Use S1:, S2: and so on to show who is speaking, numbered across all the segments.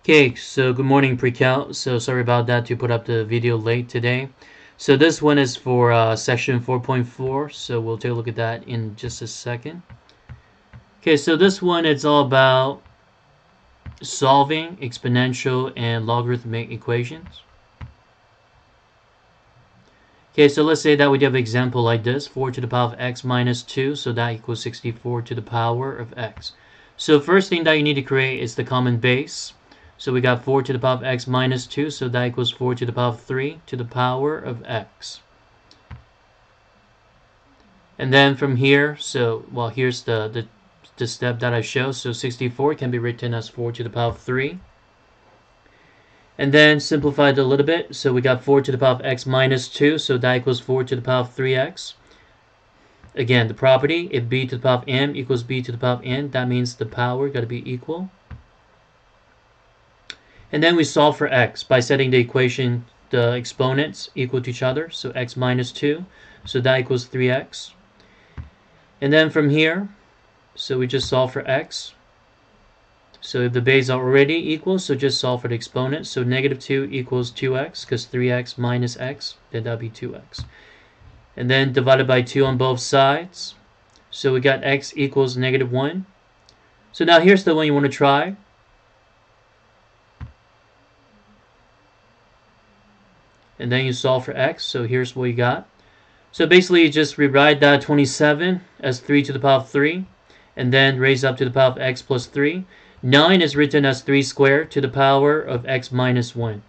S1: Okay, so good morning pre-calc. So sorry about that to put up the video late today. So this one is for section 4.4. So we'll take a look at that in just a second. Okay, so this one it's all about solving exponential and logarithmic equations. Okay, so let's say that we have an example like this, 4 to the power of x minus 2, so that equals 64 to the power of x. So first thing that you need to create is the common base. So we got 4 to the power of x minus 2, so that equals 4 to the power of 3 to the power of x. And then from here, here's the step that I show. So 64 can be written as 4 to the power of 3. And then simplify it a little bit. So we got 4 to the power of x minus 2, so that equals 4 to the power of 3x. Again, the property, if b to the power of m equals b to the power of n, that means the power got to be equal. And then we solve for x by setting the equation, the exponents equal to each other. So x minus 2, so that equals 3x. And then from here, so we just solve for x. So if the base are already equal, so just solve for the exponent. So negative 2 equals 2x, because 3x minus x, then that'll be 2x. And then divided by 2 on both sides. So we got x equals negative 1. So now here's the one you want to try. And then you solve for x. So here's what you got. So basically you just rewrite that 27 as 3 to the power of 3. And then raise up to the power of x plus 3. 9 is written as 3 squared to the power of x minus 1.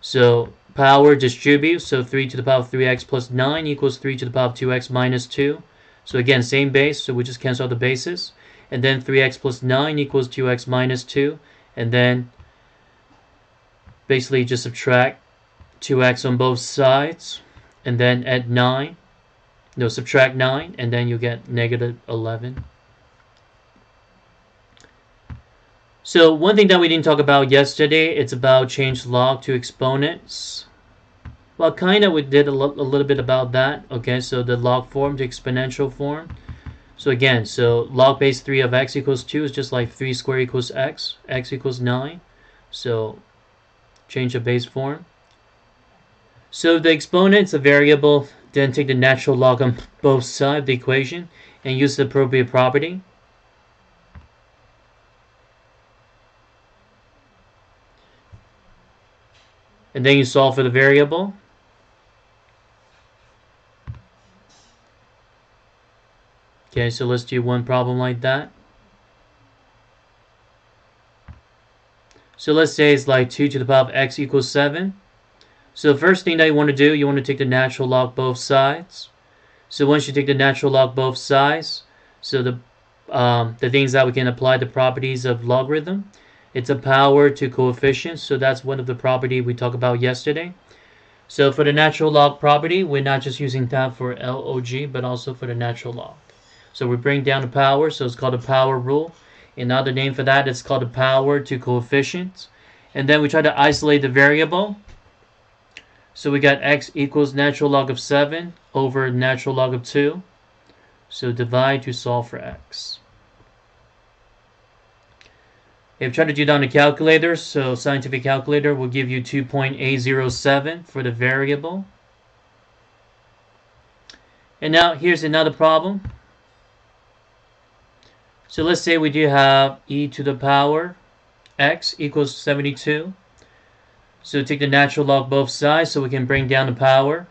S1: So power distributes, so 3 to the power of 3x plus 9 equals 3 to the power of 2x minus 2. So again, same base, so we just cancel out the bases. And then 3x plus 9 equals 2x minus 2. And then basically just subtract 2x on both sides. And then add 9. No, subtract 9, and then you get negative 11. So one thing that we didn't talk about yesterday, it's about change log to exponents. Well, kind of we did a little bit about that. Okay, so the log form to exponential form. So again, so log base 3 of x equals 2 is just like 3 squared equals x equals 9. So change the base form. So the exponent's a variable, then take the natural log on both sides of the equation and use the appropriate property. And then you solve for the variable. Okay, so let's do one problem like that. So let's say it's like 2 to the power of x equals 7. So the first thing that you want to do, you want to take the natural log both sides. So once you take the natural log both sides, so the things that we can apply the properties of logarithm, it's a power to coefficients. So that's one of the properties we talked about yesterday. So for the natural log property, we're not just using that for log, but also for the natural log. So we bring down the power, so it's called a power rule. Another name for that is called a power to coefficients. And then we try to isolate the variable. So we got x equals natural log of 7 over natural log of 2. So divide to solve for x. If you try to do that on a calculator, so scientific calculator will give you 2.807 for the variable. And now here's another problem. So let's say we do have e to the power x equals 72. So take the natural log both sides so we can bring down the power.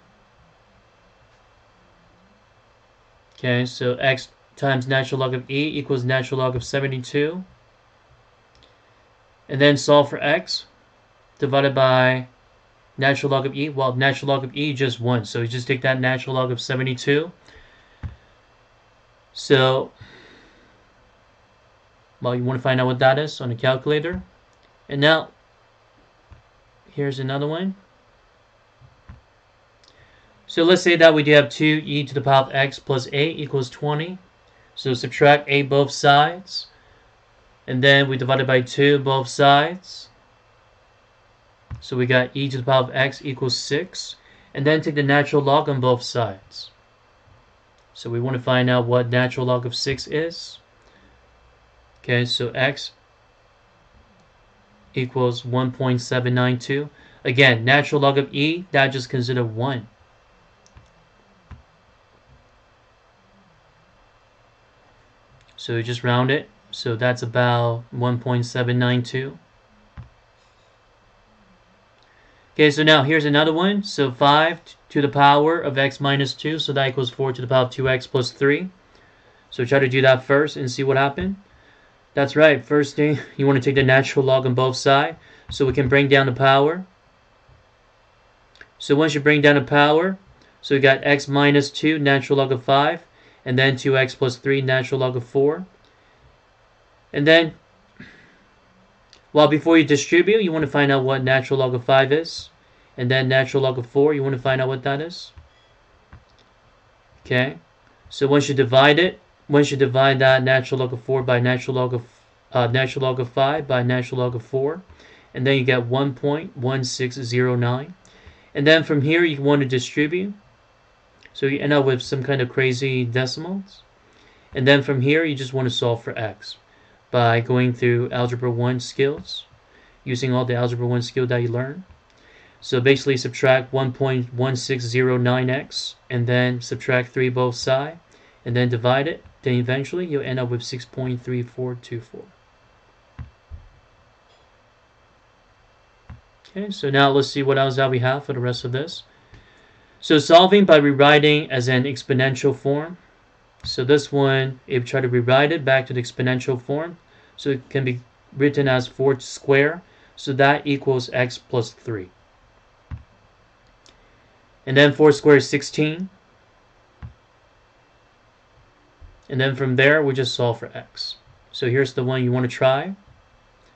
S1: Okay, so x times natural log of e equals natural log of 72. And then solve for x divided by natural log of e. Well, natural log of e just 1. So you just take that natural log of 72. So, well, you want to find out what that is on the calculator. And now, here's another one. So let's say that we do have 2e to the power of x plus a equals 20. So subtract a both sides. And then we divide it by 2 both sides. So we got e to the power of x equals 6. And then take the natural log on both sides. So we want to find out what natural log of 6 is. Okay, so x equals 1.792. Again, natural log of e, that just consider 1. So we just round it. So that's about 1.792. Okay, so now here's another one. So 5 to the power of x minus 2. So that equals 4 to the power of 2x plus 3. So try to do that first and see what happened. That's right. First thing, you want to take the natural log on both sides. So we can bring down the power. So once you bring down the power, so we got x minus 2, natural log of 5. And then 2x plus 3, natural log of 4. And then, well, before you distribute, you want to find out what natural log of 5 is. And then natural log of 4, you want to find out what that is. Okay. So once you divide that natural log of 4 by natural log of 5 by natural log of 4, and then you get 1.1609. And then from here you want to distribute. So you end up with some kind of crazy decimals. And then from here you just want to solve for x by going through Algebra 1 skills, using all the Algebra 1 skill that you learned. So basically subtract 1.1609x and then subtract 3 both sides and then divide it. Then eventually you'll end up with 6.3424. Okay, so now let's see what else that we have for the rest of this. So solving by rewriting as an exponential form. So this one, if you try to rewrite it back to the exponential form, so it can be written as 4 squared. So that equals x plus 3. And then 4 squared is 16. And then from there, we just solve for x. So here's the one you want to try.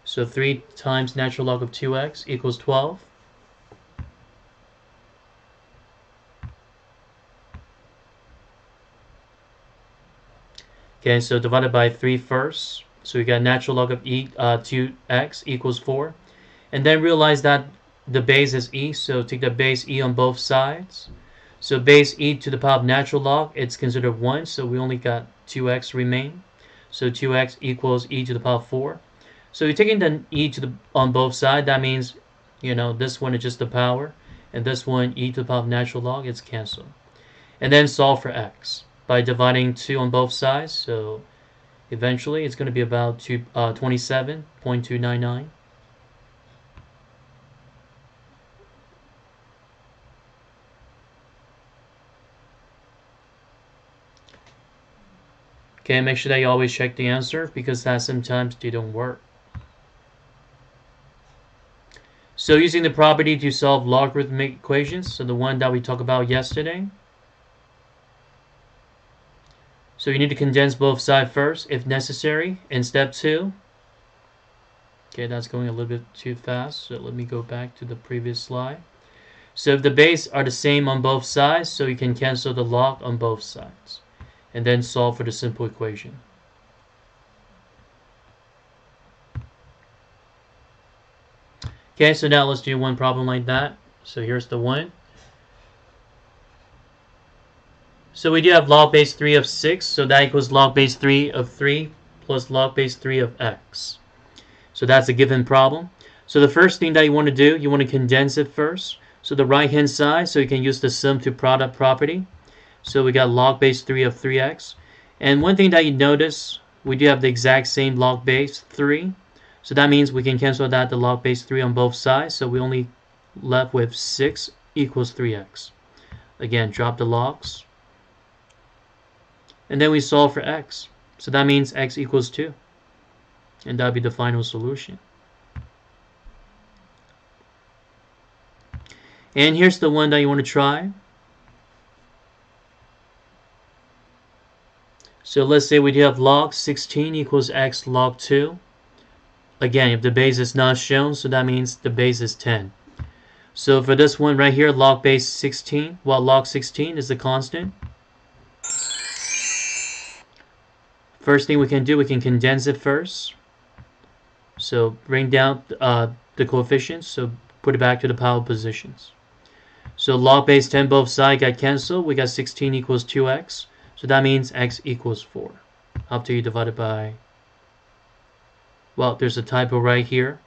S1: So 3 times natural log of 2x equals 12. Okay, so divided by 3 first. So we got natural log of 2x equals 4. And then realize that the base is e, so take the base e on both sides. So base e to the power of natural log, it's considered 1, so we only got 2x remain. So 2x equals e to the power of 4. So you're taking the e on both sides, that means, this one is just the power, and this one, e to the power of natural log, it's canceled. And then solve for x by dividing 2 on both sides. So eventually it's going to be about 27.299. Okay, make sure that you always check the answer because that sometimes they don't work. So using the property to solve logarithmic equations, so the one that we talked about yesterday. So you need to condense both sides first, if necessary, in step 2. Okay, that's going a little bit too fast, so let me go back to the previous slide. So if the base are the same on both sides, so you can cancel the log on both sides. And then solve for the simple equation. Okay, so now let's do one problem like that. So here's the one. So we do have log base 3 of 6, so that equals log base 3 of 3 plus log base 3 of x. So that's a given problem. So the first thing that you want to do, you want to condense it first. So the right hand side, so you can use the sum to product property. So we got log base 3 of 3x. And one thing that you notice, we do have the exact same log base 3. So that means we can cancel that the log base 3 on both sides. So we only left with 6 equals 3x. Again, drop the logs. And then we solve for x. So that means x equals 2. And that would be the final solution. And here's the one that you want to try. So let's say we do have log 16 equals x log 2. Again, if the base is not shown, so that means the base is 10. So for this one right here, log base 16, well, log 16 is the constant. First thing we can do, we can condense it first. So bring down the coefficients, so put it back to the power positions. So log base 10 both sides got cancelled. We got 16 equals 2x. So that means x equals 4. After you divide it by, well, there's a typo right here.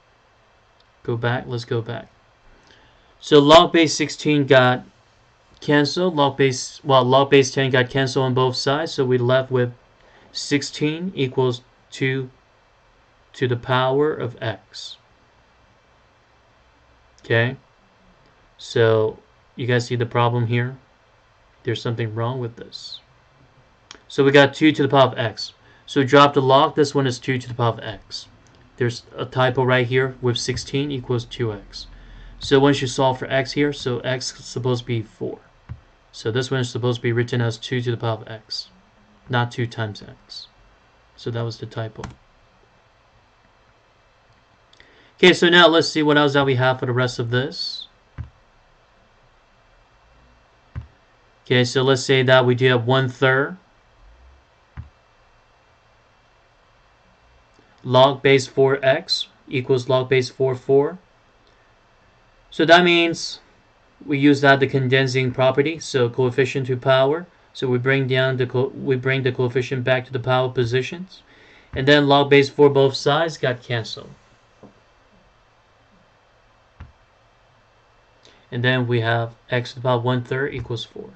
S1: Let's go back. So log base 16 got canceled. Log base 10 got canceled on both sides. So we left with 16 equals 2 to the power of x. Okay. So you guys see the problem here? There's something wrong with this. So we got 2 to the power of x. So drop the log. This one is 2 to the power of x. There's a typo right here with 16 equals 2x. So once you solve for x here, so x is supposed to be 4. So this one is supposed to be written as 2 to the power of x, not 2 times x. So that was the typo. Okay, so now let's see what else that we have for the rest of this. Okay, so let's say that we do have 1/3 log base 4x equals log base 4. So that means we use that the condensing property, so coefficient to power. So we bring the coefficient back to the power positions, and then log base 4 both sides got canceled. And then we have x to the power 1/3 equals 4.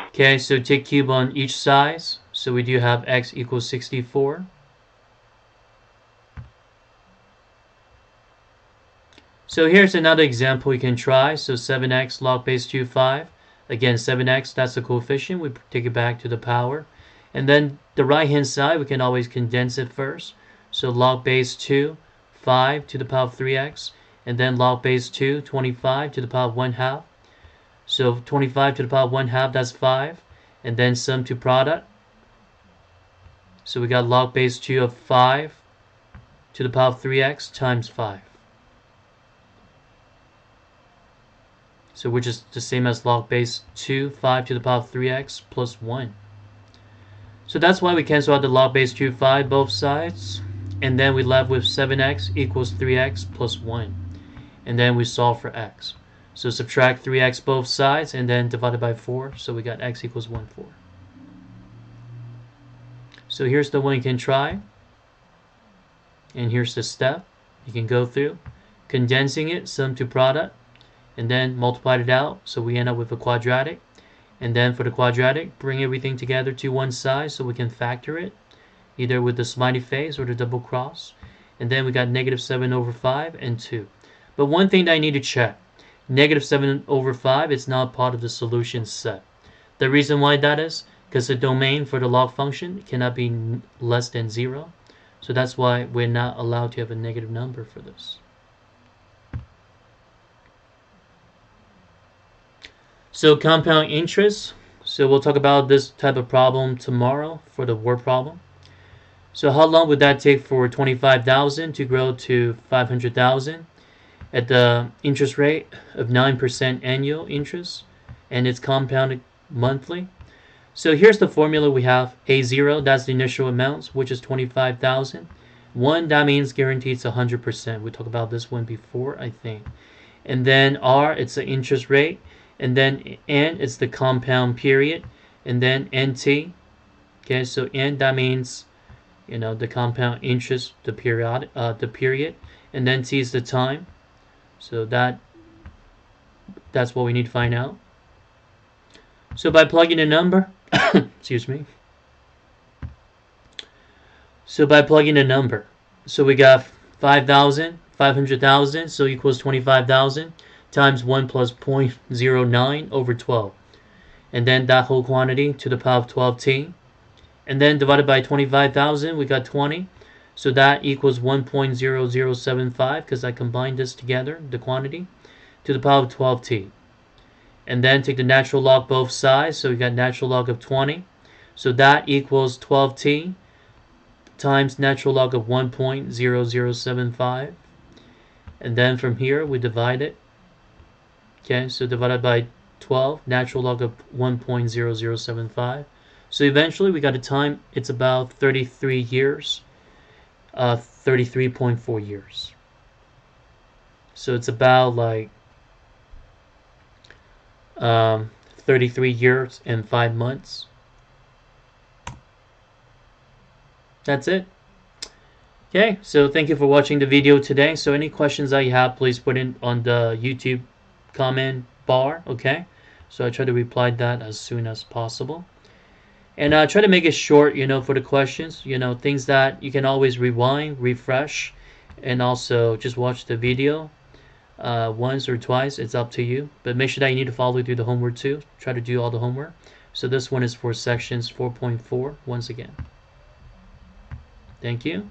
S1: Okay, so take cube on each side. So we do have x equals 64. So here's another example we can try. So 7x log base 2 5. Again, 7x, that's the coefficient. We take it back to the power. And then the right hand side, we can always condense it first. So log base 2 5 to the power of 3x. And then log base 2 25 to the power of 1/2. So 25 to the power of 1/2, that's 5. And then sum to product. So we got log base 2 of 5 to the power of 3x times 5. So which is the same as log base 2 5 to the power of 3x plus 1. So that's why we cancel out the log base 2 5 both sides. And then we left with 7x equals 3x plus 1. And then we solve for x. So subtract 3x both sides and then divide it by 4. So we got x equals 1/4. So here's the one you can try. And here's the step you can go through. Condensing it, sum to product. And then multiply it out, so we end up with a quadratic. And then for the quadratic, bring everything together to one side so we can factor it, either with the smiley face or the double cross. And then we got -7/5 and 2. But one thing that I need to check, -7/5 is not part of the solution set. The reason why that is, because the domain for the log function cannot be less than 0. So that's why we're not allowed to have a negative number for this. So compound interest. So we'll talk about this type of problem tomorrow for the word problem. So how long would that take for 25,000 to grow to 500,000 at the interest rate of 9% annual interest, and it's compounded monthly? So here's the formula we have. A0, that's the initial amount, which is 25,000. 1, that means guaranteed it's 100%. We talked about this one before, I think. And then R, it's the interest rate. And then N is the compound period, and then NT. Okay, so N, that means, the compound interest, the period, and then T is the time. So that's what we need to find out. So by plugging a number, excuse me. So by plugging a number, so we got 500,000, so equals 25,000. Times 1 plus 0.09 over 12. And then that whole quantity to the power of 12t. And then divided by 25,000, we got 20. So that equals 1.0075, because I combined this together, the quantity, to the power of 12t. And then take the natural log both sides, so we got natural log of 20. So that equals 12t times natural log of 1.0075. And then from here, we divide it. Okay, so divided by 12, natural log of 1.0075. So eventually we got a time, it's about 33 years, 33.4 years. So it's about like 33 years and 5 months. That's it. Okay, so thank you for watching the video today. So any questions that you have, please put in on the YouTube comment bar, okay? So I try to reply that as soon as possible. And try to make it short, for the questions, things that you can always rewind, refresh, and also just watch the video once or twice. It's up to you. But make sure that you need to follow through the homework too. Try to do all the homework. So this one is for sections 4.4 once again. Thank you.